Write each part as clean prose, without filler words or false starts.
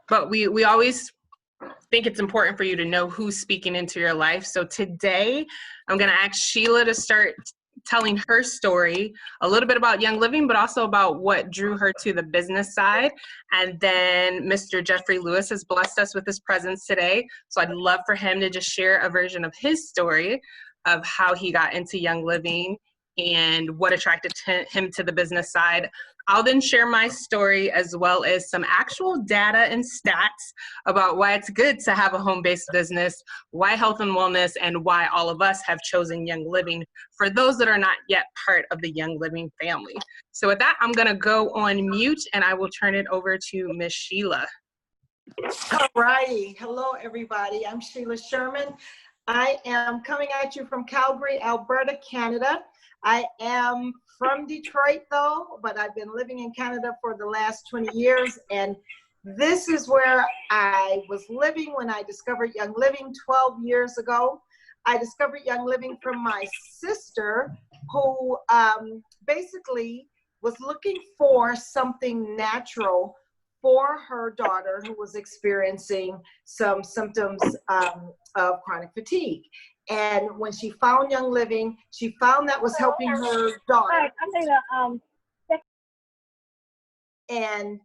but we always think it's important for you to know who's speaking into your life. So today I'm going to ask Sheila to start telling her story, a little bit about Young Living, but also about what drew her to the business side. And then Mr. Jeffrey Lewis has blessed us with his presence today. So I'd love for him to just share a version of his story of how he got into Young Living and what attracted him to the business side. I'll then share my story as well as some actual data and stats about why it's good to have a home-based business, why health and wellness, and why all of us have chosen Young Living for those that are not yet part of the Young Living family. So with that, I'm gonna go on mute and I will turn it over to Miss Sheila. All righty. Hello, everybody. I'm Sheila Sherman. I am coming at you from Calgary, Alberta, Canada. I am from Detroit, though, but I've been living in Canada for the last 20 years, and this is where I was living when I discovered Young Living 12 years ago. I discovered Young Living from my sister, who basically was looking for something natural for her daughter who was experiencing some symptoms of chronic fatigue. And when she found Young Living, she found that was helping her daughter. And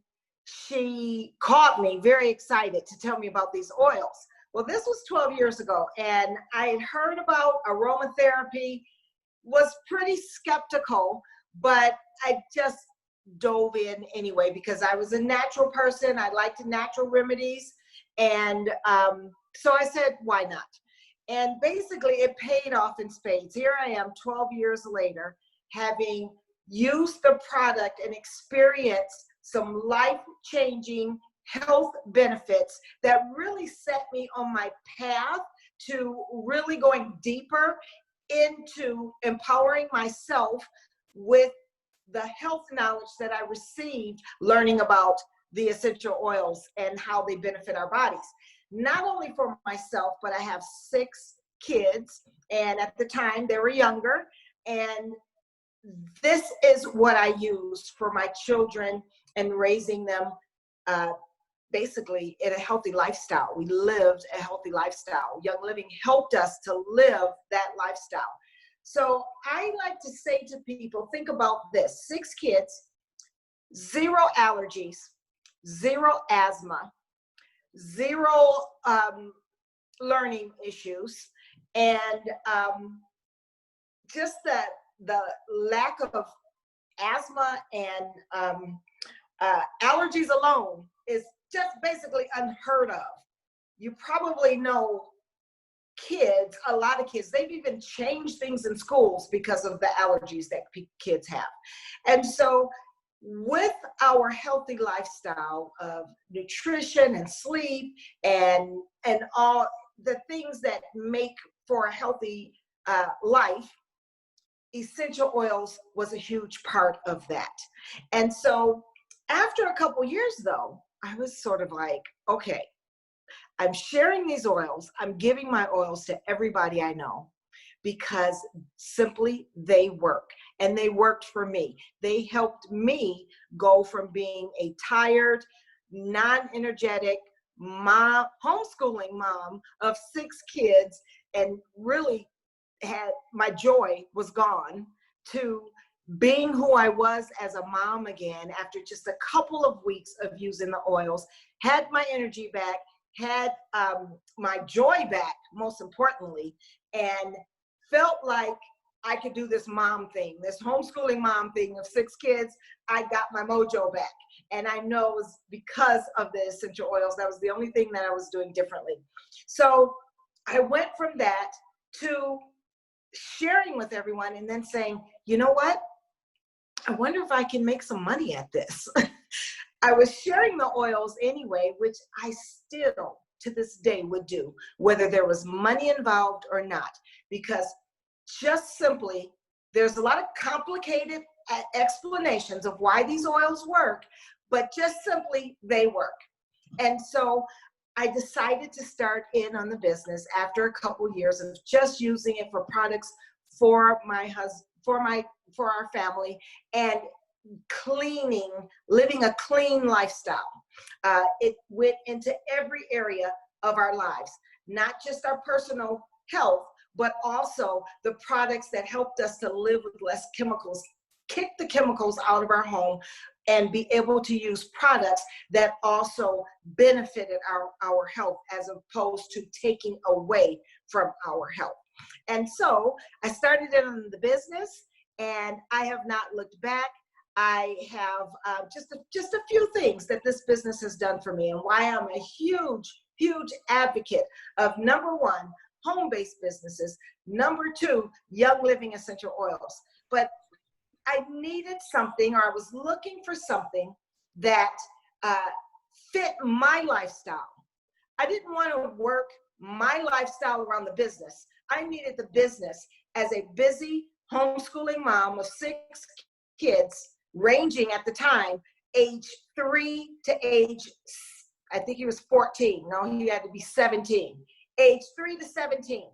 she called me very excited to tell me about these oils. Well, this was 12 years ago, and I had heard about aromatherapy, was pretty skeptical, but I just dove in anyway because I was a natural person. I liked natural remedies. And so I said, why not? And basically it paid off in spades. Here I am 12 years later, having used the product and experienced some life-changing health benefits that really set me on my path to really going deeper into empowering myself with the health knowledge that I received learning about the essential oils and how they benefit our bodies. Not only for myself, but I have 6 kids, and at the time they were younger, and this is what I used for my children and raising them basically in a healthy lifestyle. We lived a healthy lifestyle. Young Living helped us to live that lifestyle. So I like to say to people, think about this: 6 kids, 0 allergies, 0 asthma, 0 learning issues, and just the lack of asthma and allergies alone is just basically unheard of. You probably know kids, a lot of kids, they've even changed things in schools because of the allergies that kids have. And so with our healthy lifestyle of nutrition and sleep and all the things that make for a healthy life, essential oils was a huge part of that. And so after a couple years though, I was sort of like, okay, I'm sharing these oils. I'm giving my oils to everybody I know because simply they work, and they worked for me. They helped me go from being a tired, non-energetic mom, homeschooling mom of 6 kids, and really had my joy was gone, to being who I was as a mom again after just a couple of weeks of using the oils, had my energy back, had my joy back, most importantly, and felt like I could do this mom thing, this homeschooling mom thing of 6 kids. I got my mojo back. And I know it was because of the essential oils. That was the only thing that I was doing differently. So I went from that to sharing with everyone and then saying, you know what? I wonder if I can make some money at this. I was sharing the oils anyway, which I still to this day would do, whether there was money involved or not, because just simply, there's a lot of complicated explanations of why these oils work, but just simply they work. And so I decided to start in on the business after a couple years of just using it for products for my husband, for our family, and cleaning, living a clean lifestyle. It went into every area of our lives, not just our personal health, but also the products that helped us to live with less chemicals, kick the chemicals out of our home, and be able to use products that also benefited our health as opposed to taking away from our health. And so I started in the business, and I have not looked back. I have just a few things that this business has done for me, and why I'm a huge advocate of, number one, home-based businesses, number two, Young Living essential oils. But I needed something, or I was looking for something that fit my lifestyle. I didn't want to work my lifestyle around the business. I needed the business as a busy homeschooling mom of 6 kids, ranging at the time, age 3 to age, I think he was 14. No, he had to be 17. Age 3 to 17.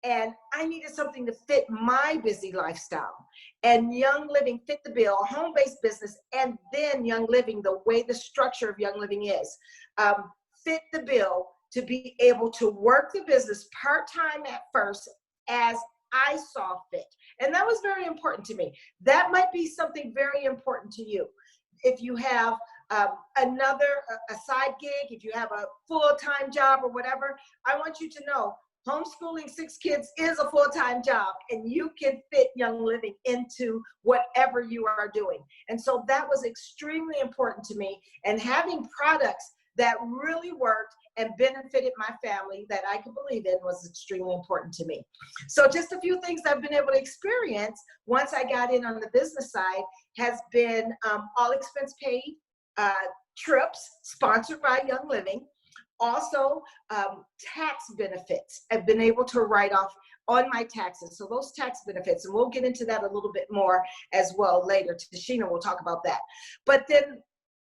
And I needed something to fit my busy lifestyle. And Young Living fit the bill, a home-based business, and then Young Living, the way the structure of Young Living is, fit the bill to be able to work the business part-time at first as I saw fit. And that was very important to me. That might be something very important to you. If you have a side gig, if you have a full-time job or whatever, I want you to know homeschooling 6 kids is a full-time job, and you can fit Young Living into whatever you are doing. And so that was extremely important to me, and having products that really worked and benefited my family that I could believe in was extremely important to me. So just a few things I've been able to experience once I got in on the business side has been all expense paid trips sponsored by Young Living. Also, tax benefits. I've been able to write off on my taxes. So those tax benefits, and we'll get into that a little bit more as well later. Tashena will talk about that. But then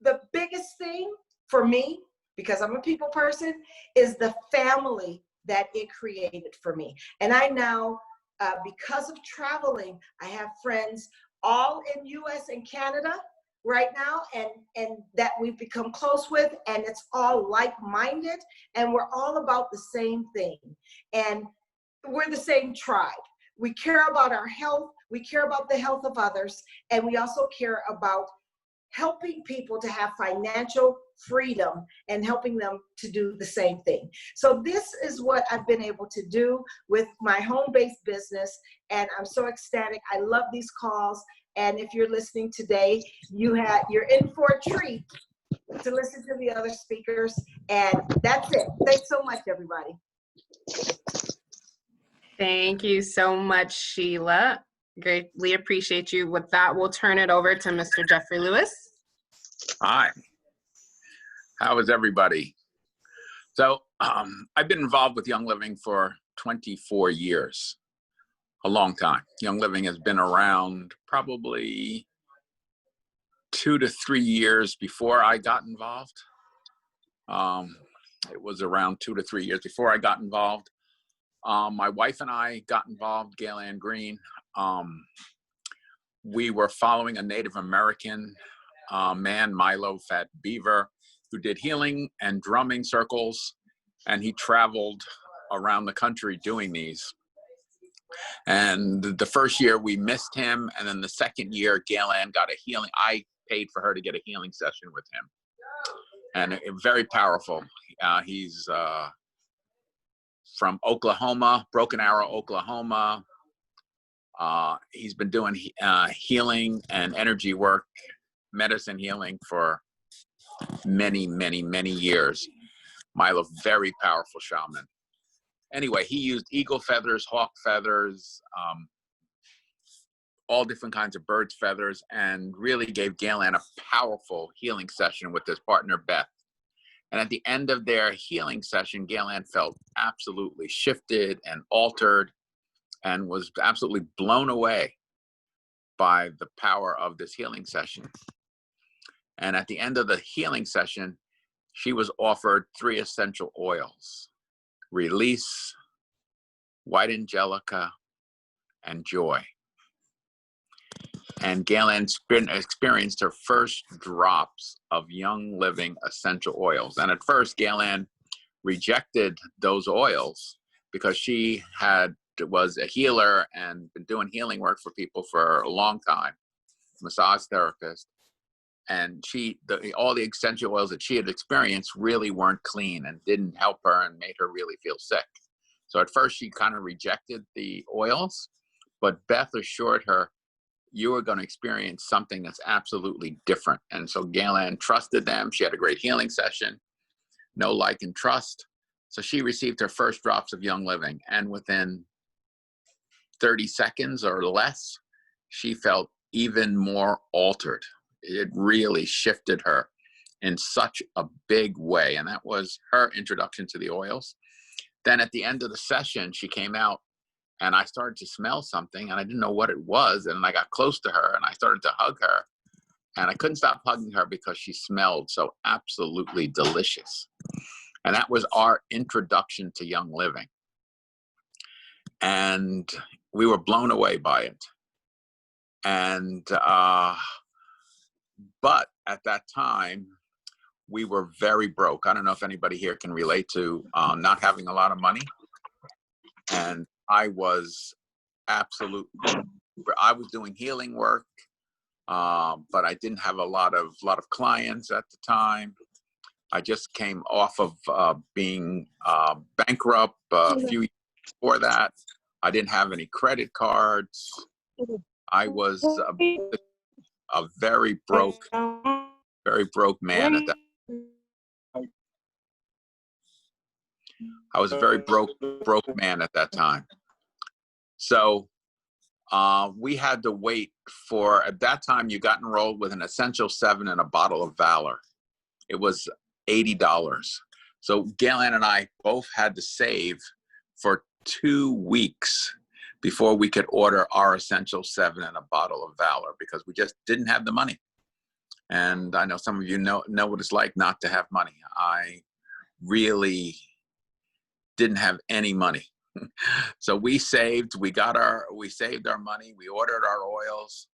the biggest thing for me, because I'm a people person, is the family that it created for me. And I now, because of traveling, I have friends all in US and Canada right now, and that we've become close with, and it's all like-minded, and we're all about the same thing, and we're the same tribe. We care about our health, we care about the health of others, and we also care about helping people to have financial freedom and helping them to do the same thing. So this is what I've been able to do with my home-based business, and I'm so ecstatic. I love these calls. And if you're listening today, you're in for a treat to listen to the other speakers. And that's it. Thanks so much, everybody. Thank you so much, Sheila. Greatly appreciate you. With that, we'll turn it over to Mr. Jeffrey Lewis. Hi. How is everybody? So I've been involved with Young Living for 24 years. A long time. Young Living has been around probably 2 to 3 years before I got involved. It was around 2 to 3 years before I got involved. My wife and I got involved, Gail Ann Green. We were following a Native American man, Milo Fat Beaver, who did healing and drumming circles, and he traveled around the country doing these. And the first year we missed him, and then the second year Gail Ann got a healing. I paid for her to get a healing session with him, and very powerful. He's from Oklahoma, Broken Arrow, Oklahoma. He's been doing healing and energy work, medicine healing for many, many, many years. Milo, very powerful shaman. Anyway, he used eagle feathers, hawk feathers, all different kinds of birds' feathers, and really gave Gail Ann a powerful healing session with his partner, Beth. And at the end of their healing session, Gail Ann felt absolutely shifted and altered and was absolutely blown away by the power of this healing session. And at the end of the healing session, she was offered 3 essential oils: Release, White Angelica, and Joy. And Galen experienced her first drops of Young Living essential oils. And at first, Galen rejected those oils because she was a healer and been doing healing work for people for a long time, massage therapist. And all the essential oils that she had experienced really weren't clean and didn't help her and made her really feel sick. So at first she kind of rejected the oils, but Beth assured her, you are going to experience something that's absolutely different. And so Galen trusted them. She had a great healing session, know, like, and trust. So she received her first drops of Young Living. And within 30 seconds or less, she felt even more altered. It really shifted her in such a big way. And that was her introduction to the oils. Then at the end of the session, she came out and I started to smell something and I didn't know what it was. And I got close to her and I started to hug her and I couldn't stop hugging her because she smelled so absolutely delicious. And that was our introduction to Young Living. And we were blown away by it. And, but at that time, we were very broke. I don't know if anybody here can relate to not having a lot of money. And I was doing healing work, but I didn't have a lot of clients at the time. I just came off of being bankrupt a few years before that. I didn't have any credit cards. I was a very broke man at that. I was a very broke man at that time. So we had to wait for, at that time, you got enrolled with an Essential 7 and a bottle of Valor. It was $80. So Galen and I both had to save for 2 weeks before we could order our Essential 7 and a bottle of Valor because we just didn't have the money. And I know some of you know what it's like not to have money. I really didn't have any money. So we saved our money. We ordered our oils.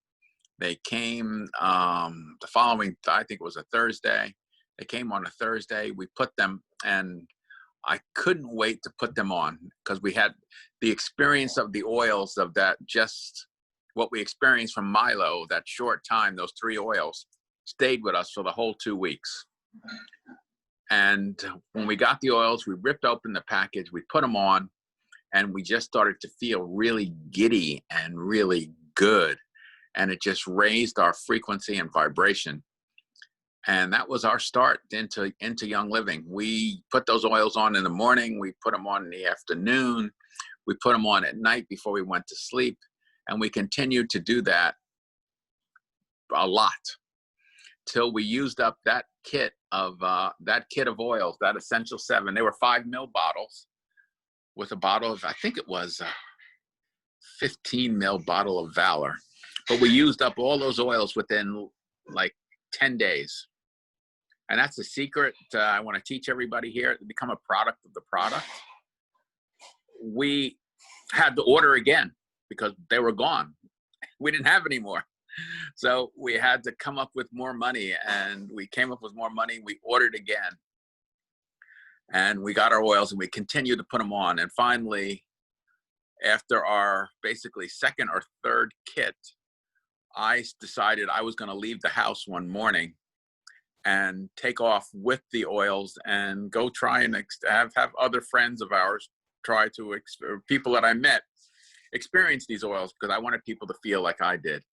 They came the following, I think it was a Thursday. They came on a Thursday. We put them, and I couldn't wait to put them on because we had the experience of the oils of that, just what we experienced from Milo, that short time, those 3 oils stayed with us for the whole 2 weeks. And when we got the oils, we ripped open the package, we put them on, and we just started to feel really giddy and really good. And it just raised our frequency and vibration. And that was our start into Young Living. We put those oils on in the morning. We put them on in the afternoon. We put them on at night before we went to sleep. And we continued to do that a lot till we used up that kit of oils, that Essential 7. They were 5 ml bottles with a bottle of, I think it was a 15 ml bottle of Valor. But we used up all those oils within like 10 days. And that's the secret I want to teach everybody here to become a product of the product. We had to order again because they were gone. We didn't have any more. So we had to come up with more money, and we came up with more money. We ordered again, and we got our oils, and we continued to put them on. And finally, after our basically second or third kit, I decided I was going to leave the house one morning and take off with the oils and go try and have other friends of ours try to, people that I met, experience these oils because I wanted people to feel like I did.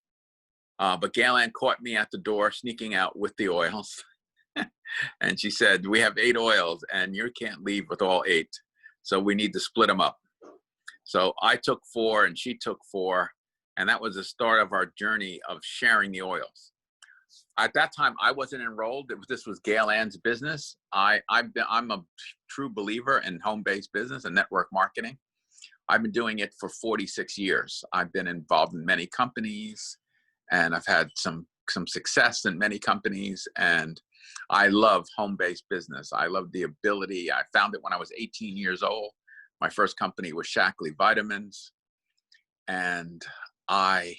But Galen caught me at the door sneaking out with the oils. And she said, we have 8 oils and you can't leave with all 8. So we need to split them up. So I took 4 and she took 4. And that was the start of our journey of sharing the oils. At that time, I wasn't enrolled. This was Galen's business. I'm a true believer in home-based business and network marketing. I've been doing it for 46 years. I've been involved in many companies, and I've had some success in many companies. And I love home-based business. I love the ability. I found it when I was 18 years old. My first company was Shackley Vitamins, and I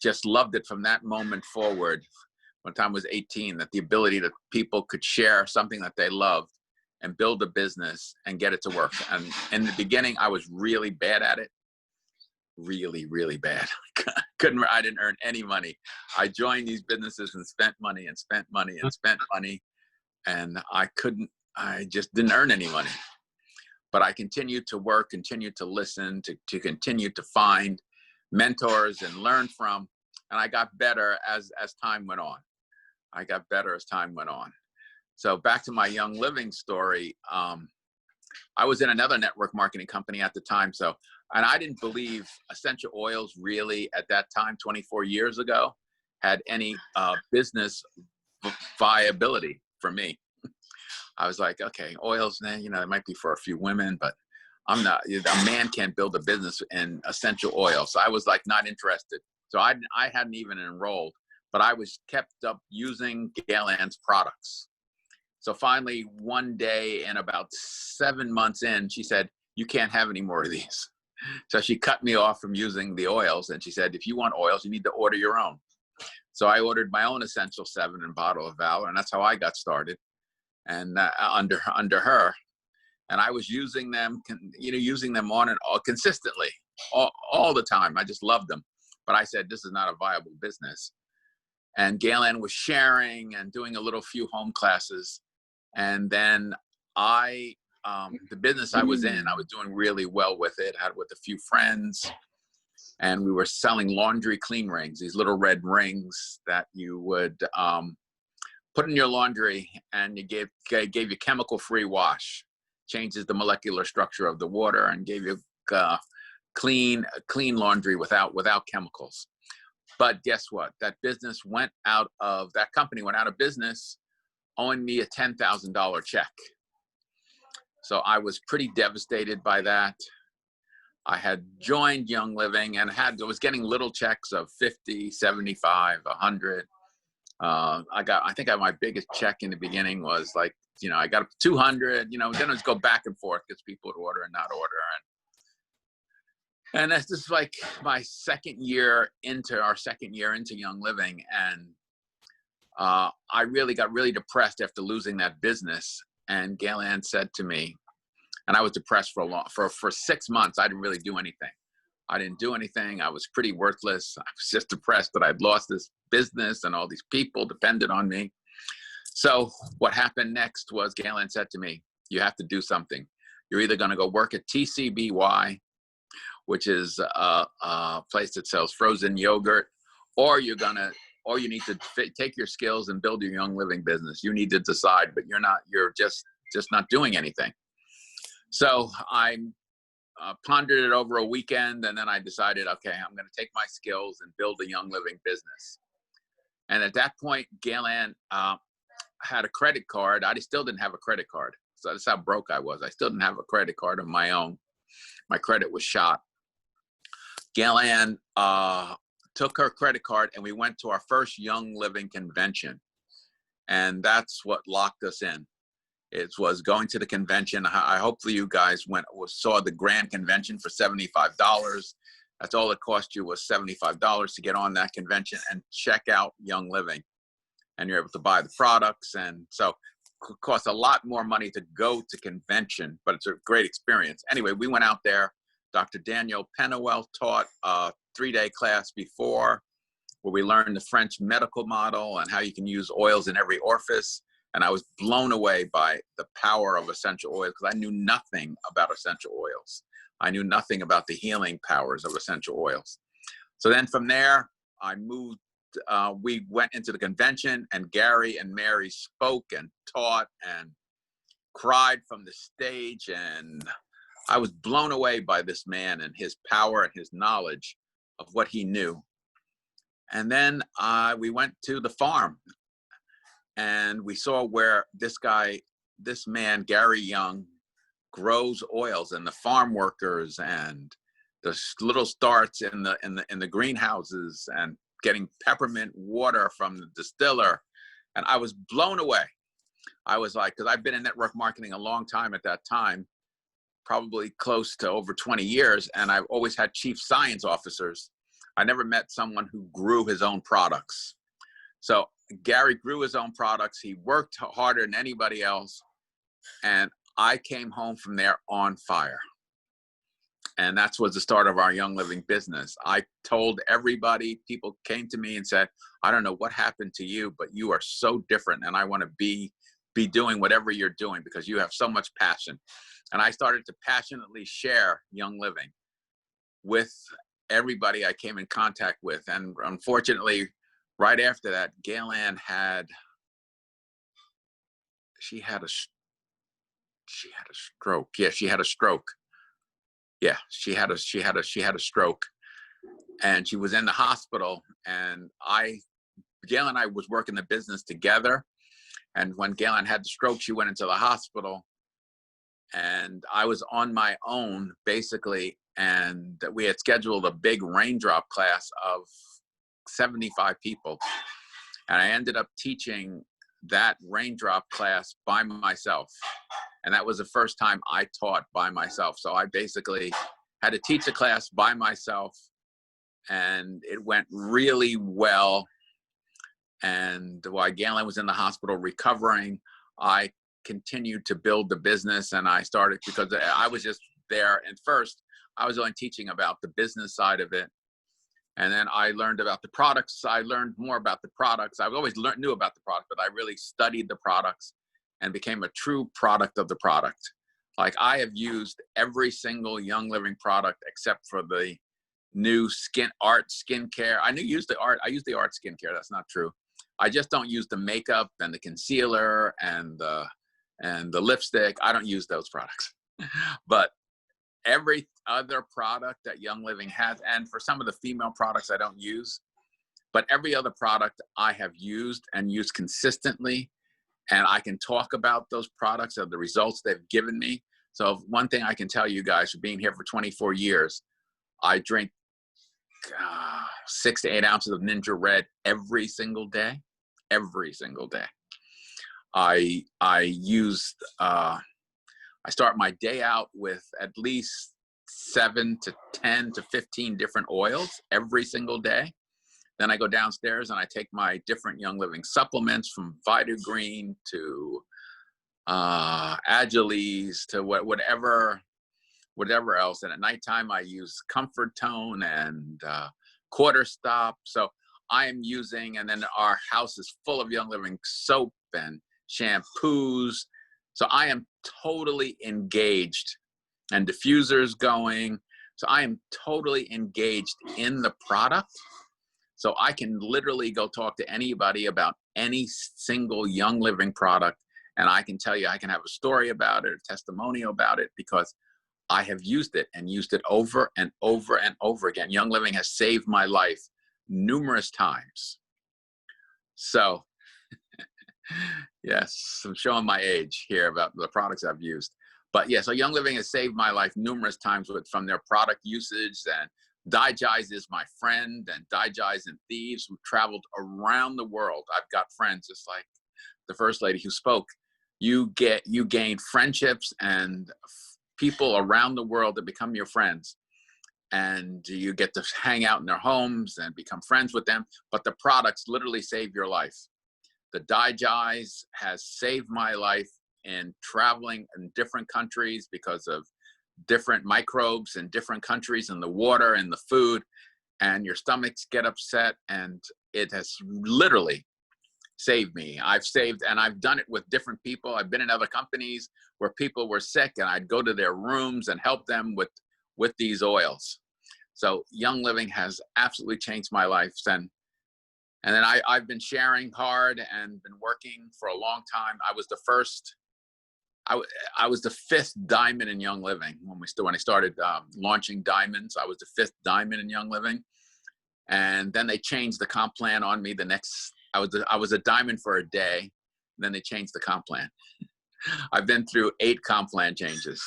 just loved it from that moment forward. One time I was 18, that the ability that people could share something that they loved and build a business and get it to work. And in the beginning, I was really bad at it. Really, really bad. I didn't earn any money. I joined these businesses and spent money and spent money and spent money. And I just didn't earn any money. But I continued to work, continued to listen, to continue to find mentors and learn from. And I got better as time went on. I got better as time went on. So back to my Young Living story. I was in another network marketing company at the time. And I didn't believe essential oils really at that time, 24 years ago, had any business viability for me. I was like, okay, oils, you know, it might be for a few women, but I'm not, a man can't build a business in essential oil. So I was like, not interested. So I hadn't even enrolled, but I was kept up using Galen's products. So finally, one day and about 7 months in, she said, you can't have any more of these. So she cut me off from using the oils. And she said, if you want oils, you need to order your own. So I ordered my own Essential 7 and bottle of Valor. And that's how I got started. And under her. And I was using them, using them on and off consistently all the time. I just loved them. But I said, this is not a viable business. And Galen was sharing and doing a few home classes. And then the business I was in, I was doing really well with it. I had with a few friends, and we were selling laundry clean rings, these little red rings that you would put in your laundry, and it gave you chemical-free wash, changes the molecular structure of the water, and gave you clean laundry without chemicals. But guess what? That company went out of business, owing me a $10,000 check. So I was pretty devastated by that. I had joined Young Living and was getting little checks of 50, 75, 100. I think my biggest check in the beginning was like, I got up to 200, then it was go back and forth because people would order and not order. And that's just like my second year into Young Living. And I really got really depressed after losing that business. And Galen said to me, and I was depressed for 6 months. I didn't really do anything. I didn't do anything. I was pretty worthless. I was just depressed that I'd lost this business and all these people depended on me. So what happened next was Galen said to me, you have to do something. You're either going to go work at TCBY, which is a place that sells frozen yogurt, or you need to take your skills and build your Young Living business. You need to decide, but you're just not doing anything. So I pondered it over a weekend, and then I decided, okay, I'm going to take my skills and build a Young Living business. And at that point, Galen had a credit card. I still didn't have a credit card. So that's how broke I was. I still didn't have a credit card of my own. My credit was shot. Galen took her credit card, and we went to our first Young Living convention. And that's what locked us in. It was going to the convention. Hopefully you guys saw the grand convention for $75. That's all it cost you, was $75 to get on that convention and check out Young Living. And you're able to buy the products. And so it costs a lot more money to go to convention, but it's a great experience. Anyway, we went out there. Dr. Daniel Penawell taught a 3-day class before, where we learned the French medical model and how you can use oils in every orifice. And I was blown away by the power of essential oils, because I knew nothing about essential oils. I knew nothing about the healing powers of essential oils. So then from there, I moved, we went into the convention, and Gary and Mary spoke and taught and cried from the stage. And I was blown away by this man and his power and his knowledge of what he knew. And then we went to the farm, and we saw where this man, Gary Young, grows oils, and the farm workers and the little starts in the greenhouses and getting peppermint water from the distiller. And I was blown away. I was like, because I've been in network marketing a long time at that time, probably close to over 20 years. And I've always had chief science officers. I never met someone who grew his own products. So Gary grew his own products. He worked harder than anybody else. And I came home from there on fire. And that's was the start of our Young Living business. I told everybody, people came to me and said, I don't know what happened to you, but you are so different. And I want to be doing whatever you're doing because you have so much passion. And I started to passionately share Young Living with everybody I came in contact with. And unfortunately, right after that, Gail-Ann had a stroke. Yeah, she had a stroke. Yeah, she had a stroke, and she was in the hospital. And Gail and I was working the business together. And when Gail-Ann had the stroke, she went into the hospital, and I was on my own basically. And we had scheduled a big raindrop class of 75 people, and I ended up teaching that raindrop class by myself. And that was the first time I taught by myself. So I basically had to teach a class by myself, and it went really well. And while Gail-Ann was in the hospital recovering, I continued to build the business. And I started, because I was just there. And first, I was only teaching about the business side of it. And then I learned about the products. I learned more about the products. I've always knew about the product, but I really studied the products and became a true product of the product. Like, I have used every single Young Living product except for the new art skincare. I use the art skincare. That's not true. I just don't use the makeup and the concealer and the lipstick. I don't use those products. But every other product that Young Living has, and for some of the female products I don't use, but every other product I have used and used consistently. And I can talk about those products and the results they've given me. So one thing I can tell you guys, for being here for 24 years, I drink 6 to 8 ounces of Ninja Red every single day. Every single day. I start my day out with at least 7 to 10 to 15 different oils every single day. Then I go downstairs and I take my different Young Living supplements, from Vitagreen to Agiles to whatever else. And at nighttime, I use Comfort Tone and Quarter Stop. So I am using, and then our house is full of Young Living soap and shampoos. So I am totally engaged, and diffusers going. So I am totally engaged in the product. So I can literally go talk to anybody about any single Young Living product, and I can tell you, I can have a story about it, a testimonial about it, because I have used it and used it over and over and over again. Young Living has saved my life numerous times. So yes, I'm showing my age here about the products I've used. But yeah, so Young Living has saved my life numerous times from their product usage. And Digise is my friend, and Digise and Thieves, who traveled around the world. I've got friends, just like the first lady who spoke. You gain friendships and people around the world that become your friends, and you get to hang out in their homes and become friends with them. But the products literally save your life. The Digise has saved my life in traveling in different countries because of different microbes in different countries, and the water and the food, and your stomachs get upset, and it has literally saved me. I've done it with different people. I've been in other companies where people were sick, and I'd go to their rooms and help them with these oils. So Young Living has absolutely changed my life. And then I've been sharing hard and been working for a long time. I was the 5th diamond in Young Living when I started launching diamonds. I was the 5th diamond in Young Living, and then they changed the comp plan on me. I was a diamond for a day, and then they changed the comp plan. I've been through 8 comp plan changes.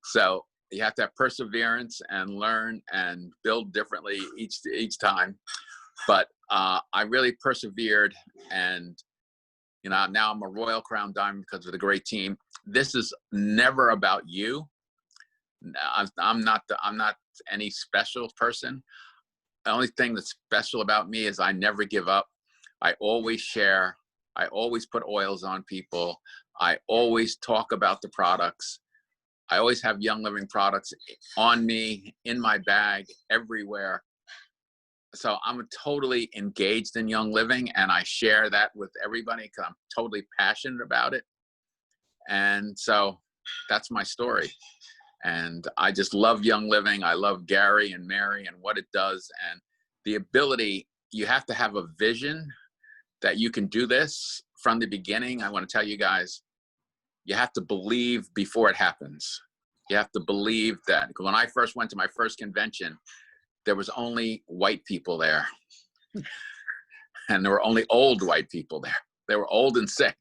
So you have to have perseverance and learn and build differently each time. But I really persevered, and now I'm a Royal Crown Diamond because of the great team. This is never about you. I'm not any special person. The only thing that's special about me is I never give up. I always share. I always put oils on people. I always talk about the products. I always have Young Living products on me, in my bag, everywhere. So I'm totally engaged in Young Living, and I share that with everybody because I'm totally passionate about it. And so that's my story. And I just love Young Living. I love Gary and Mary and what it does. And the ability, you have to have a vision that you can do this from the beginning. I want to tell you guys, you have to believe before it happens. You have to believe that. When I first went to my first convention, there was only white people there. And there were only old white people there. They were old and sick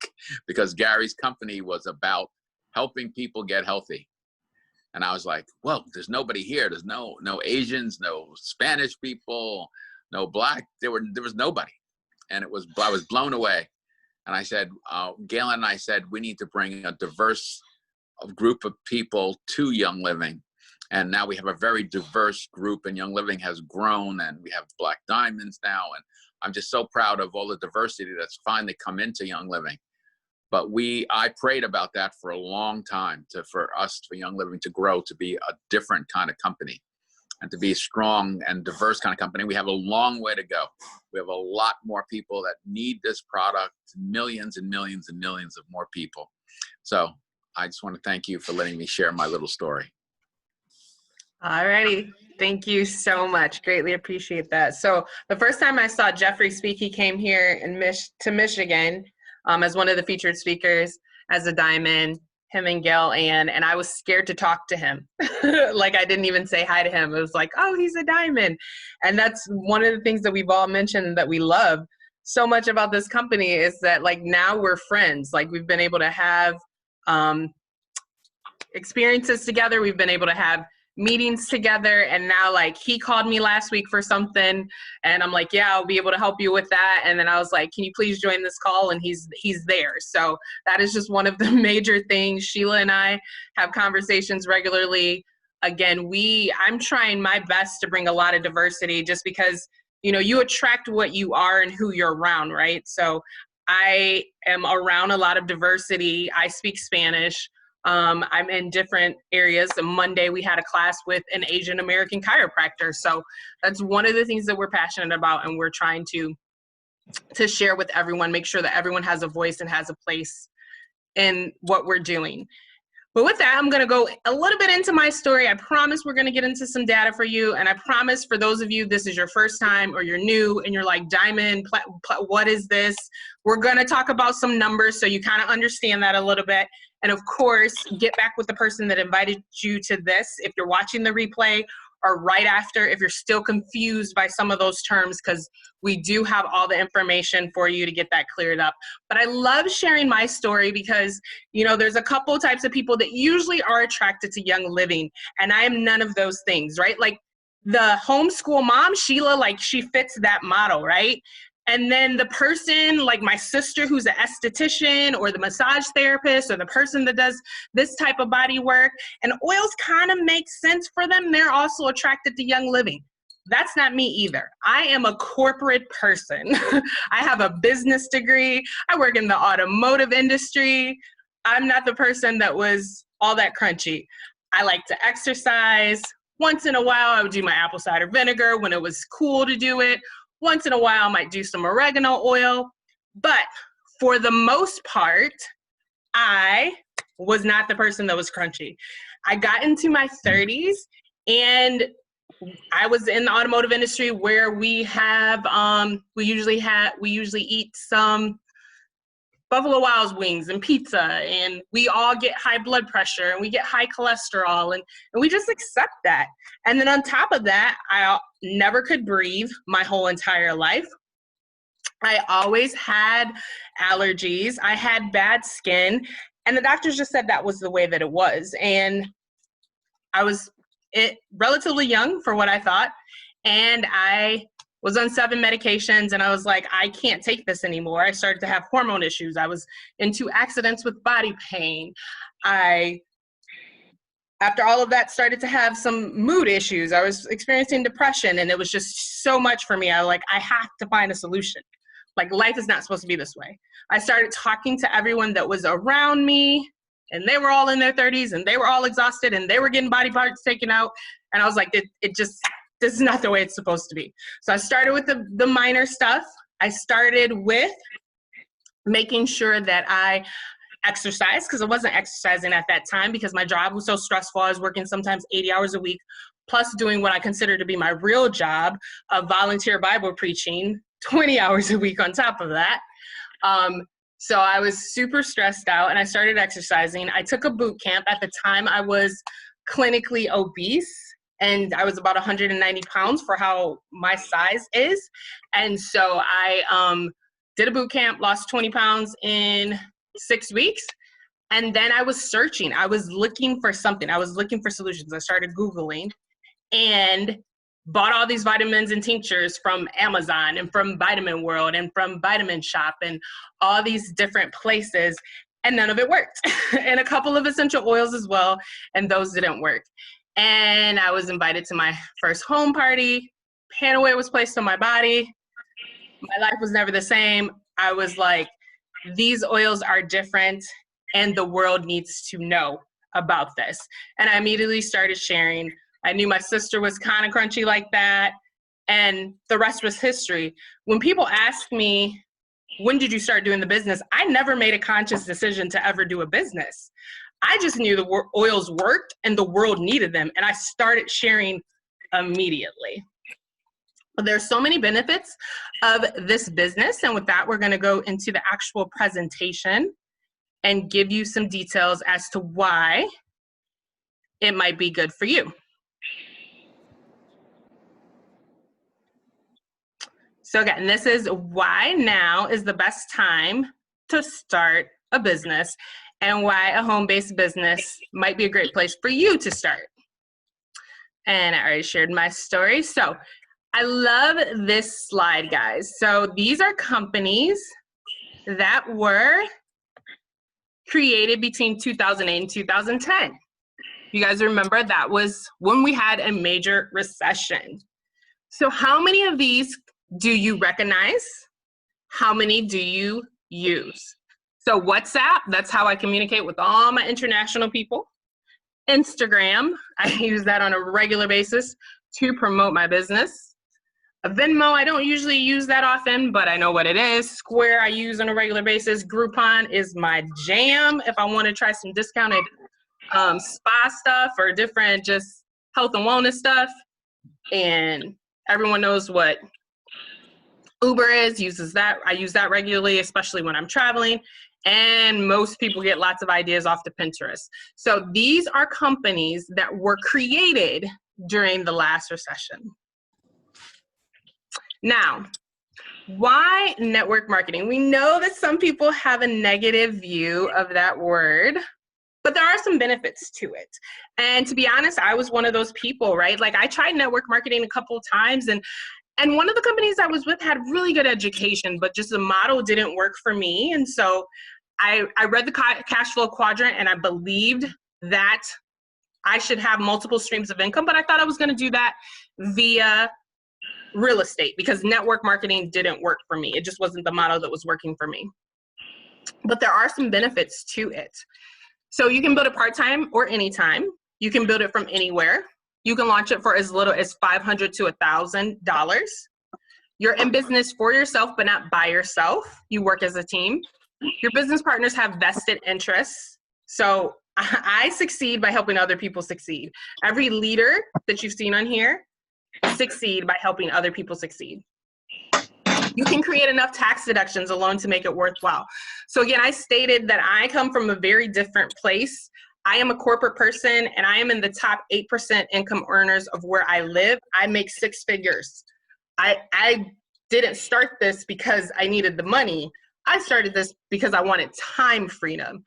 because Gary's company was about helping people get healthy. And I was like, well, there's nobody here. There's no Asians, no Spanish people, no Black. There was nobody. And I was blown away. And I said, Galen and I said, we need to bring a diverse group of people to Young Living. And now we have a very diverse group, and Young Living has grown, and we have Black Diamonds now. And I'm just so proud of all the diversity that's finally come into Young Living. But I prayed about that for a long time for Young Living to grow, to be a different kind of company and to be a strong and diverse kind of company. We have a long way to go. We have a lot more people that need this product, millions and millions and millions of more people. So I just want to thank you for letting me share my little story. All righty. Thank you so much. Greatly appreciate that. So the first time I saw Jeffrey speak, he came here to Michigan as one of the featured speakers as a diamond, him and Gail Ann, and I was scared to talk to him. Like I didn't even say hi to him. It was like, oh, he's a diamond. And that's one of the things that we've all mentioned that we love so much about this company is that like now we're friends. Like we've been able to have experiences together. We've been able to have meetings together, and now like he called me last week for something and I'm like, yeah, I'll be able to help you with that. And then I was like, can you please join this call? And he's there. So that is just one of the major things. Sheila and I have conversations regularly. Again, I'm trying my best to bring a lot of diversity just because, you know, you attract what you are and who you're around, right? So I am around a lot of diversity. I speak Spanish. I'm in different areas. On Monday, we had a class with an Asian American chiropractor. So that's one of the things that we're passionate about, and we're trying to share with everyone, make sure that everyone has a voice and has a place in what we're doing. But with that, I'm going to go a little bit into my story. I promise we're going to get into some data for you. And I promise for those of you, this is your first time or you're new and you're like, Diamond, what is this? We're going to talk about some numbers so you kind of understand that a little bit. And of course, get back with the person that invited you to this if you're watching the replay, or right after if you're still confused by some of those terms, because we do have all the information for you to get that cleared up. But I love sharing my story because, you know, there's a couple types of people that usually are attracted to Young Living, and I am none of those things, right? Like the homeschool mom, Sheila, like she fits that model, right? And then the person like my sister who's an esthetician or the massage therapist or the person that does this type of body work, and oils kind of make sense for them. They're also attracted to Young Living. That's not me either. I am a corporate person. I have a business degree. I work in the automotive industry. I'm not the person that was all that crunchy. I like to exercise. Once in a while, I would do my apple cider vinegar when it was cool to do it. Once in a while, I might do some oregano oil. But for the most part, I was not the person that was crunchy. I got into my 30s and I was in the automotive industry where we have, we usually eat some Buffalo Wild Wings and pizza, and we all get high blood pressure and we get high cholesterol, and we just accept that. And then on top of that, I never could breathe my whole entire life. I always had allergies. I had bad skin, and the doctors just said that was the way that it was. And I was relatively young for what I thought, and I was on 7 medications, and I was like, I can't take this anymore. I started to have hormone issues. I was into accidents with body pain. I after all of that, started to have some mood issues. I was experiencing depression, and it was just so much for me. I have to find a solution. Like, life is not supposed to be this way. I started talking to everyone that was around me, and they were all in their 30s, and they were all exhausted, and they were getting body parts taken out. And I was like, this is not the way it's supposed to be. So I started with the minor stuff. I started with making sure that I exercise, because I wasn't exercising at that time because my job was so stressful. I was working sometimes 80 hours a week, plus doing what I consider to be my real job of volunteer Bible preaching 20 hours a week on top of that. So I was super stressed out, and I started exercising. I took a boot camp. At the time, I was clinically obese, and I was about 190 pounds for how my size is. And so I did a boot camp, lost 20 pounds in 6 weeks. And then I was searching. I was looking for something. I was looking for solutions. I started Googling and bought all these vitamins and tinctures from Amazon and from Vitamin World and from Vitamin Shop and all these different places. And none of it worked. And a couple of essential oils as well. And those didn't work. And I was invited to my first home party. Panaway was placed on my body. My life was never the same. I was like, these oils are different, and the world needs to know about this. And I immediately started sharing. I knew my sister was kind of crunchy like that, and the rest was history. When people ask me, when did you start doing the business? I never made a conscious decision to ever do a business. I just knew the oils worked and the world needed them, and I started sharing immediately. There's so many benefits of this business, and with that, we're going to go into the actual presentation and give you some details as to why it might be good for you. So again, this is why now is the best time to start a business, and why a home-based business might be a great place for you to start. And I already shared my story. So I love this slide, guys. So these are companies that were created between 2008 and 2010. You guys remember that was when we had a major recession. So how many of these do you recognize? How many do you use? So WhatsApp, that's how I communicate with all my international people. Instagram, I use that on a regular basis to promote my business. Venmo, I don't usually use that often, but I know what it is. Square, I use on a regular basis. Groupon is my jam if I want to try some discounted spa stuff or different just health and wellness stuff. And everyone knows what Uber uses that. I use that regularly, especially when I'm traveling. And most people get lots of ideas off the Pinterest. So these are companies that were created during the last recession. Now, why network marketing? We know that some people have a negative view of that word, but there are some benefits to it. And to be honest, I was one of those people, right? Like, I tried network marketing a couple of times, and one of the companies I was with had really good education, but just the model didn't work for me. And so I read the cash flow quadrant, and I believed that I should have multiple streams of income, but I thought I was going to do that via real estate because network marketing didn't work for me. It just wasn't the model that was working for me. But there are some benefits to it. So you can build it part-time or anytime. You can build it from anywhere. You can launch it for as little as $500 to $1,000. You're in business for yourself, but not by yourself. You work as a team. Your business partners have vested interests. So I succeed by helping other people succeed. Every leader that you've seen on here succeed by helping other people succeed. You can create enough tax deductions alone to make it worthwhile. So again, I stated that I come from a very different place. I am a corporate person, and I am in the top 8% income earners of where I live. I make 6 figures. I didn't start this because I needed the money. I started this because I wanted time freedom.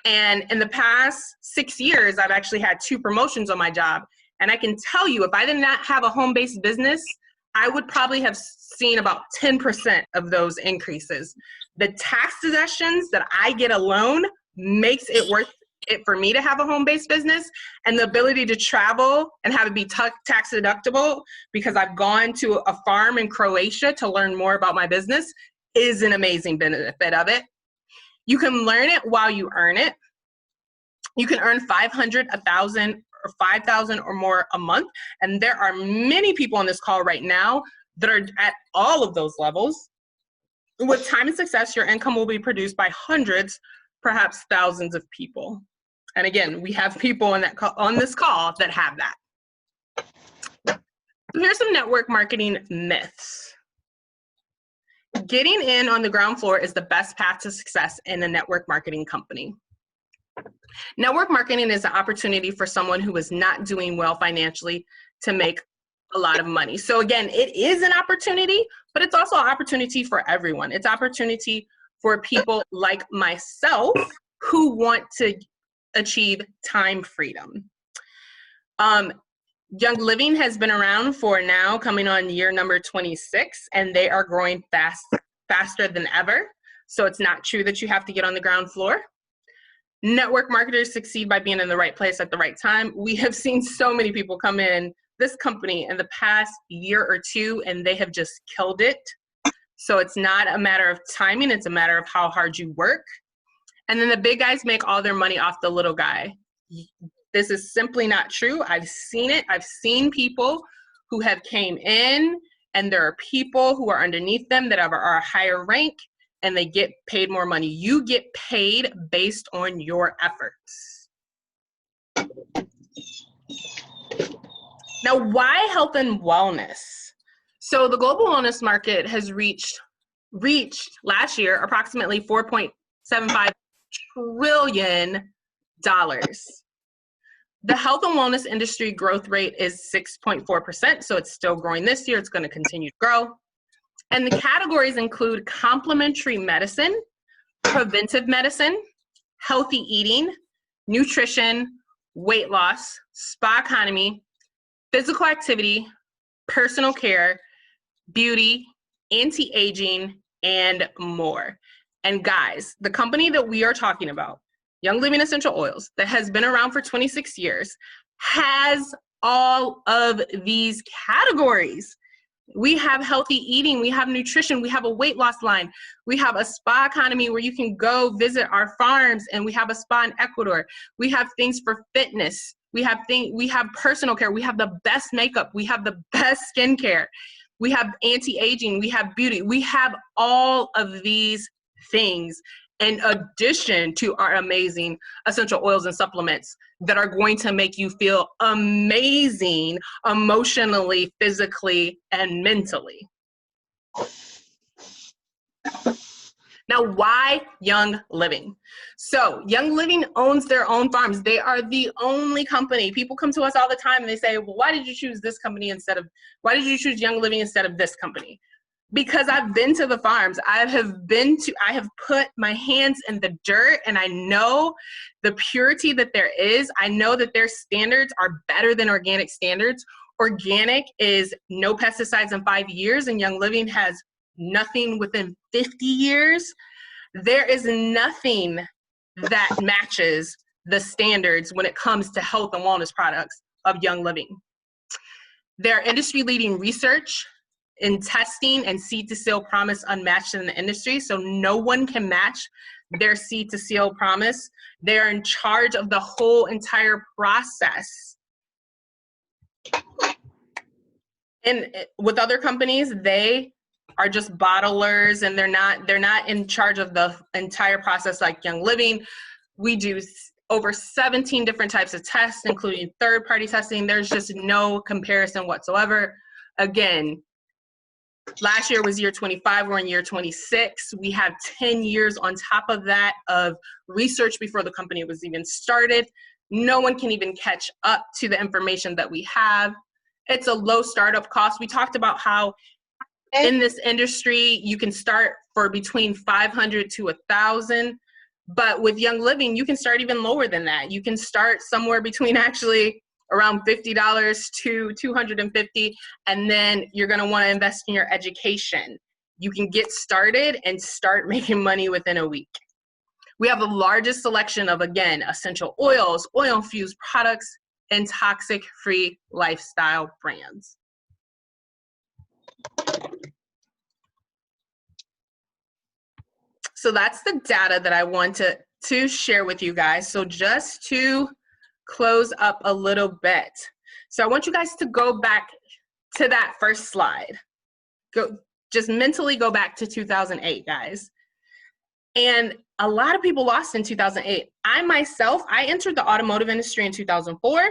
And in the past 6 years, I've actually had 2 promotions on my job. And I can tell you, if I did not have a home-based business, I would probably have seen about 10% of those increases. The tax deductions that I get alone makes it worth it for me to have a home-based business, and the ability to travel and have it be tax deductible because I've gone to a farm in Croatia to learn more about my business is an amazing benefit of it. You can learn it while you earn it. You can earn $500, $1,000, or $5,000 or more a month. And there are many people on this call right now that are at all of those levels. With time and success, your income will be produced by hundreds, perhaps thousands of people. And again, we have people on this call that have that. So here's some network marketing myths. Getting in on the ground floor is the best path to success in a network marketing company. Network marketing is an opportunity for someone who is not doing well financially to make a lot of money. So again, it is an opportunity, but it's also an opportunity for everyone. It's opportunity for people like myself who want to achieve time freedom. Young Living has been around for now coming on year number 26, and they are growing faster than ever. So it's not true that you have to get on the ground floor. Network marketers succeed by being in the right place at the right time. We have seen so many people come in this company in the past year or two, and they have just killed it. So it's not a matter of timing, it's a matter of how hard you work. And then the big guys make all their money off the little guy. This is simply not true. I've seen it. I've seen people who have came in, and there are people who are underneath them that are a higher rank, and they get paid more money. You get paid based on your efforts. Now, why health and wellness? So the global wellness market has reached last year approximately $4.75 trillion. The health and wellness industry growth rate is 6.4%, so it's still growing this year. It's going to continue to grow. And the categories include complementary medicine, preventive medicine, healthy eating, nutrition, weight loss, spa economy, physical activity, personal care, beauty, anti-aging, and more. And guys, the company that we are talking about, Young Living Essential Oils, that has been around for 26 years, has all of these categories. We have healthy eating, we have nutrition, we have a weight loss line, we have a spa economy where you can go visit our farms, and we have a spa in Ecuador. We have things for fitness. We have personal care. We have the best makeup. We have the best skincare. We have anti-aging. We have beauty. We have all of these things in addition to our amazing essential oils and supplements that are going to make you feel amazing emotionally, physically, and mentally. Now, why Young Living? So Young Living owns their own farms. They are the only company. People come to us all the time and they say, well, why did you choose this company why did you choose Young Living instead of this company? Because I've been to the farms. I have put my hands in the dirt, and I know the purity that there is. I know that their standards are better than organic standards. Organic is no pesticides in 5 years, and Young Living has nothing within 50 years. There is nothing that matches the standards when it comes to health and wellness products of Young Living. Their industry-leading research in testing and seed to seal promise unmatched in the industry, so no one can match their seed to seal promise. They're in charge of the whole entire process. And with other companies, they are just bottlers, and they're not in charge of the entire process like Young Living. We do over 17 different types of tests, including third-party testing. There's just no comparison whatsoever. Again, last year was year 25, we're in year 26. We have 10 years on top of that of research before the company was even started. No one can even catch up to the information that we have. It's a low startup cost. We talked about how in this industry, you can start for between $500 to $1,000, but with Young Living, you can start even lower than that. You can start somewhere between actually around $50 to $250, and then you're going to want to invest in your education. You can get started and start making money within a week. We have the largest selection of, again, essential oils, oil-infused products, and toxic-free lifestyle brands. So that's the data that I want to share with you guys. So just to close up a little bit. So I want you guys to go back to that first slide. Just mentally go back to 2008, guys. And a lot of people lost in 2008. I entered the automotive industry in 2004,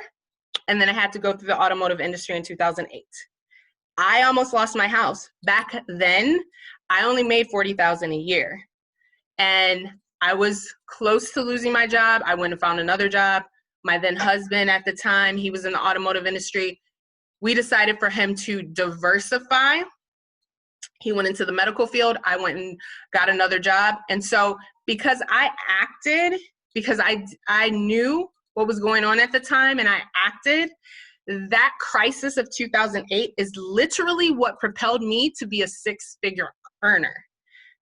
and then I had to go through the automotive industry in 2008. I almost lost my house. Back then, I only made $40,000 a year. And I was close to losing my job. I went and found another job. My then husband at the time, he was in the automotive industry. We decided for him to diversify. He went into the medical field. I went and got another job. And so because I acted, because I knew what was going on at the time and I acted, that crisis of 2008 is literally what propelled me to be a six-figure earner,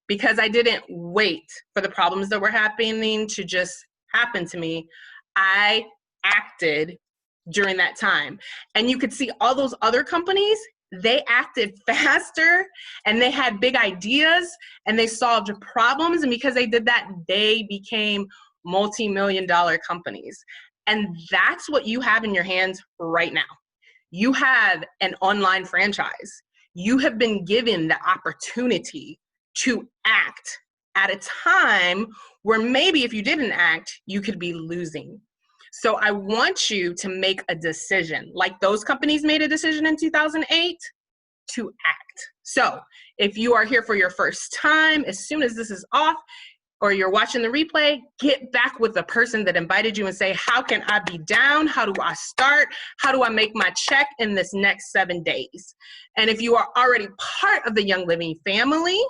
because I didn't wait for the problems that were happening to just happen to me. I acted during that time. And you could see all those other companies, they acted faster and they had big ideas and they solved problems. And because they did that, they became multi-million-dollar companies. And that's what you have in your hands right now. You have an online franchise. You have been given the opportunity to act at a time where maybe if you didn't act, you could be losing. So I want you to make a decision, like those companies made a decision in 2008 to act. So if you are here for your first time, as soon as this is off or you're watching the replay, get back with the person that invited you and say, how can I be down? How do I start? How do I make my check in this next 7 days? And if you are already part of the Young Living family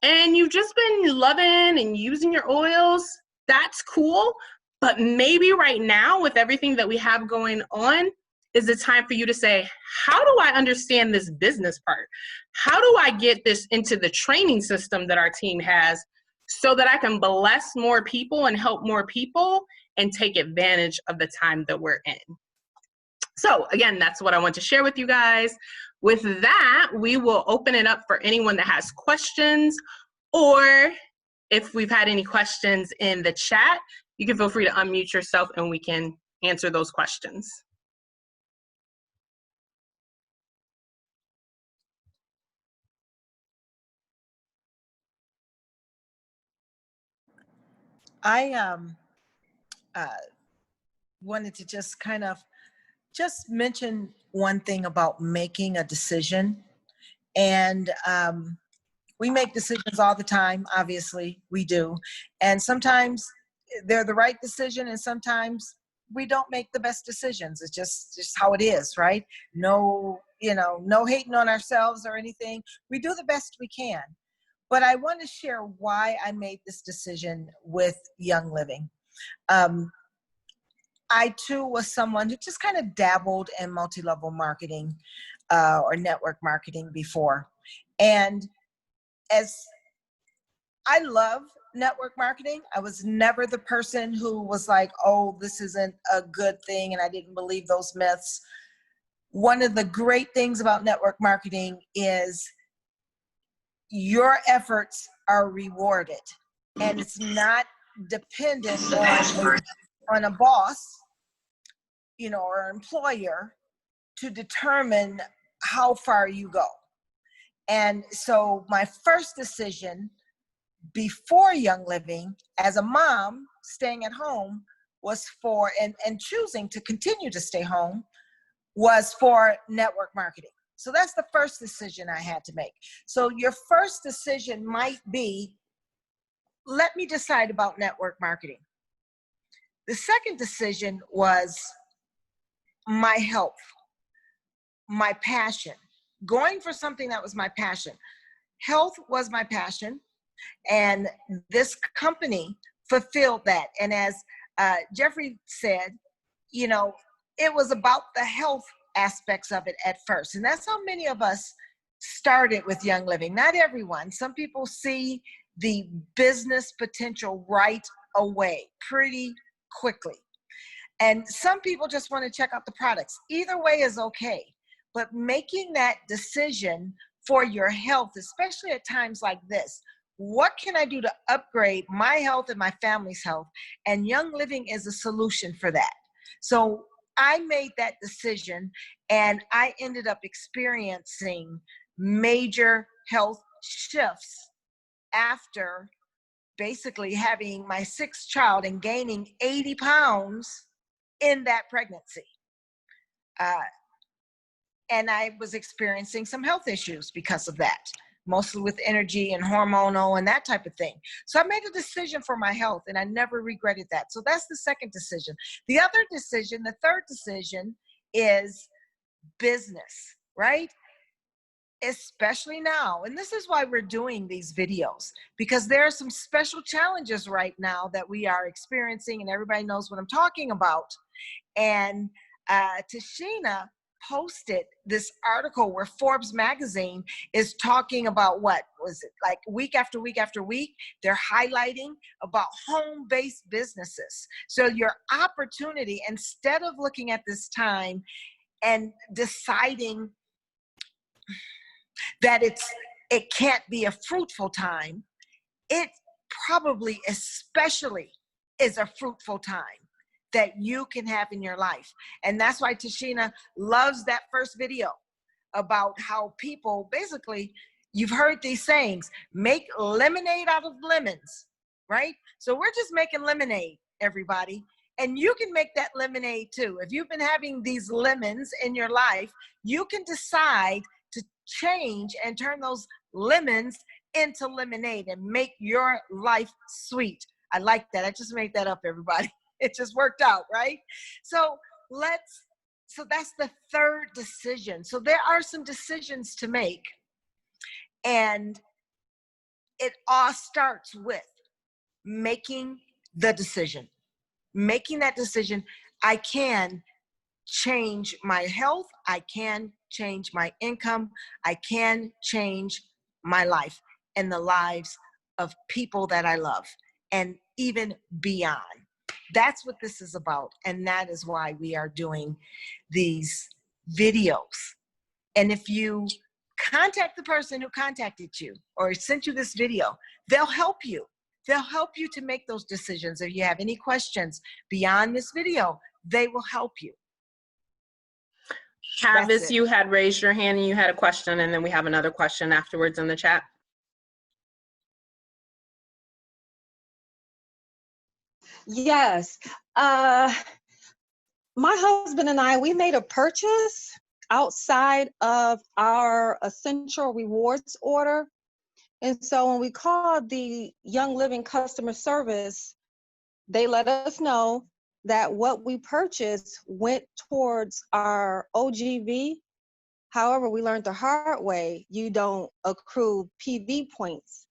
and you've just been loving and using your oils, that's cool. But maybe right now, with everything that we have going on, is the time for you to say, how do I understand this business part? How do I get this into the training system that our team has so that I can bless more people and help more people and take advantage of the time that we're in? So again, that's what I want to share with you guys. With that, we will open it up for anyone that has questions, or if we've had any questions in the chat, you can feel free to unmute yourself and we can answer those questions. I wanted to just kind of mention one thing about making a decision. And we make decisions all the time, obviously, we do. And sometimes they're the right decision and sometimes we don't make the best decisions. It's just how it is, right? No hating on ourselves or anything. We do the best we can. But I want to share why I made this decision with Young Living. I too was someone who just kind of dabbled in multi-level marketing or network marketing before. And as I love network marketing, I was never the person who was like, oh, this isn't a good thing, and I didn't believe those myths. One of the great things about network marketing is your efforts are rewarded, and it's not dependent on a boss, or an employer to determine how far you go. And so my first decision before Young Living, as a mom staying at home, was for, and choosing to continue to stay home, was for network marketing. So that's the first decision I had to make. So your first decision might be, let me decide about network marketing. The second decision was my health, my passion, going for something that was my passion. Health was my passion, and this company fulfilled that. And as Jeffrey said, it was about the health aspects of it at first. And that's how many of us started with Young Living. Not everyone. Some people see the business potential right away, pretty quickly. And some people just want to check out the products. Either way is okay. But making that decision for your health, especially at times like this, what can I do to upgrade my health and my family's health? And Young Living is a solution for that. So I made that decision, and I ended up experiencing major health shifts after basically having my 6th child and gaining 80 pounds in that pregnancy. And I was experiencing some health issues because of that, mostly with energy and hormonal and that type of thing. So I made a decision for my health, and I never regretted that. So that's the second decision. The other decision, the third decision, is business, right? Especially now. And this is why we're doing these videos, because there are some special challenges right now that we are experiencing, and everybody knows what I'm talking about. And Tashena posted this article where Forbes magazine is talking about, what was it, like week after week after week, they're highlighting about home-based businesses. So your opportunity, instead of looking at this time and deciding that it can't be a fruitful time, it probably especially is a fruitful time that you can have in your life. And that's why Tashena loves that first video about how people, basically, you've heard these sayings, make lemonade out of lemons, right? So we're just making lemonade, everybody. And you can make that lemonade too. If you've been having these lemons in your life, you can decide to change and turn those lemons into lemonade and make your life sweet. I like that. I just made that up, everybody. It just worked out, right? So that's the third decision. So there are some decisions to make, and it all starts with making the decision. Making that decision, I can change my health, I can change my income, I can change my life and the lives of people that I love, and even beyond. That's what this is about, and that is why we are doing these videos. And if you contact the person who contacted you or sent you this video, they'll help you. They'll help you to make those decisions. If you have any questions beyond this video, they will help you. Travis, you had raised your hand and you had a question, and then we have another question afterwards in the chat. Yes. My husband and I, we made a purchase outside of our essential rewards order. And so when we called the Young Living customer service, they let us know that what we purchased went towards our OGV. However, we learned the hard way, you don't accrue PV points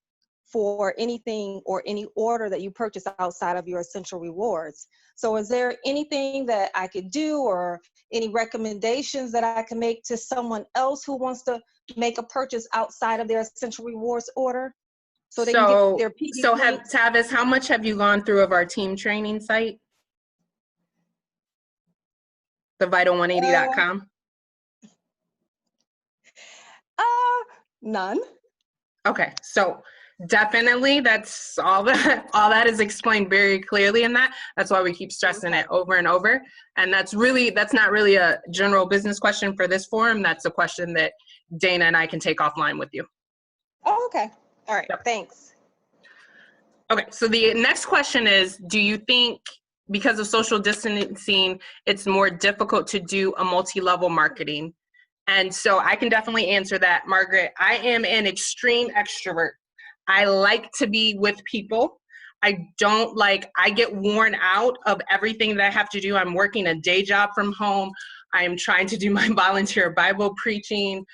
for anything or any order that you purchase outside of your essential rewards. So is there anything that I could do, or any recommendations that I can make to someone else who wants to make a purchase outside of their essential rewards order, so they can get their PV points? Tavis, how much have you gone through of our team training site? The Vital180.com? None. Okay, so definitely that's all that is explained very clearly in that. That's why we keep stressing it over and over. And that's not really a general business question for this forum. That's a question that Dana and I can take offline with you. Oh, okay. All right. Yep. Thanks. Okay, so the next question is, do you think because of social distancing, it's more difficult to do a multi-level marketing? And so I can definitely answer that, Margaret. I am an extreme extrovert. I like to be with people. I get worn out of everything that I have to do. I'm working a day job from home. I am trying to do my volunteer Bible preaching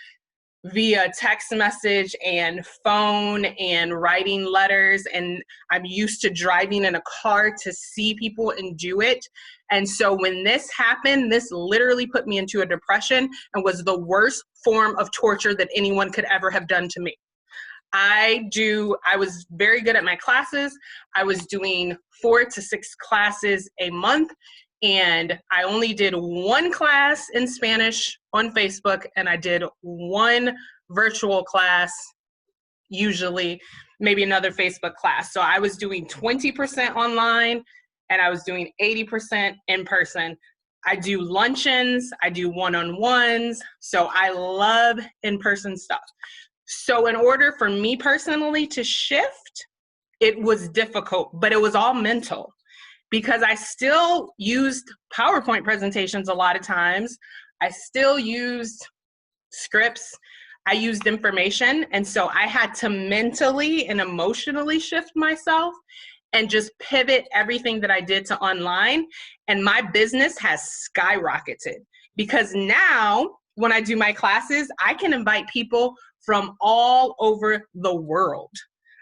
via text message and phone and writing letters. And I'm used to driving in a car to see people and do it. And so when this happened, this literally put me into a depression and was the worst form of torture that anyone could ever have done to me. I was very good at my classes. I was doing 4 to 6 classes a month, and I only did 1 class in Spanish on Facebook, and I did 1 virtual class, usually maybe another Facebook class. So I was doing 20% online, and I was doing 80% in person. I do luncheons, I do one-on-ones, so I love in-person stuff. So in order for me personally to shift, it was difficult, but it was all mental, because I still used PowerPoint presentations a lot of times. I still used scripts. I used information. And so I had to mentally and emotionally shift myself and just pivot everything that I did to online. And my business has skyrocketed, because now when I do my classes, I can invite people from all over the world.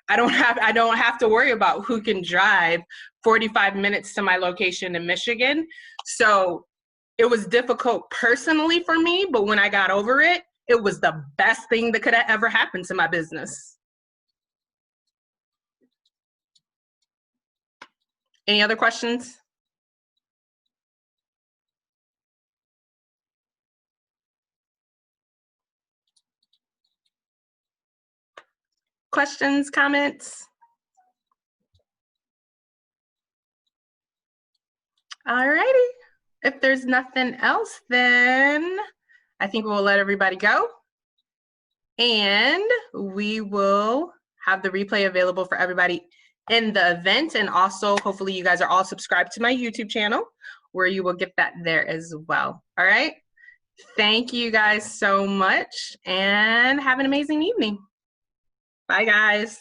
I don't have to worry about who can drive 45 minutes to my location in Michigan. So it was difficult personally for me, but when I got over it, it was the best thing that could have ever happened to my business. Any other questions? Questions, comments? All righty. If there's nothing else, then I think we'll let everybody go. And we will have the replay available for everybody in the event. And also, hopefully you guys are all subscribed to my YouTube channel, where you will get that there as well. All right. Thank you guys so much, and have an amazing evening. Bye, guys.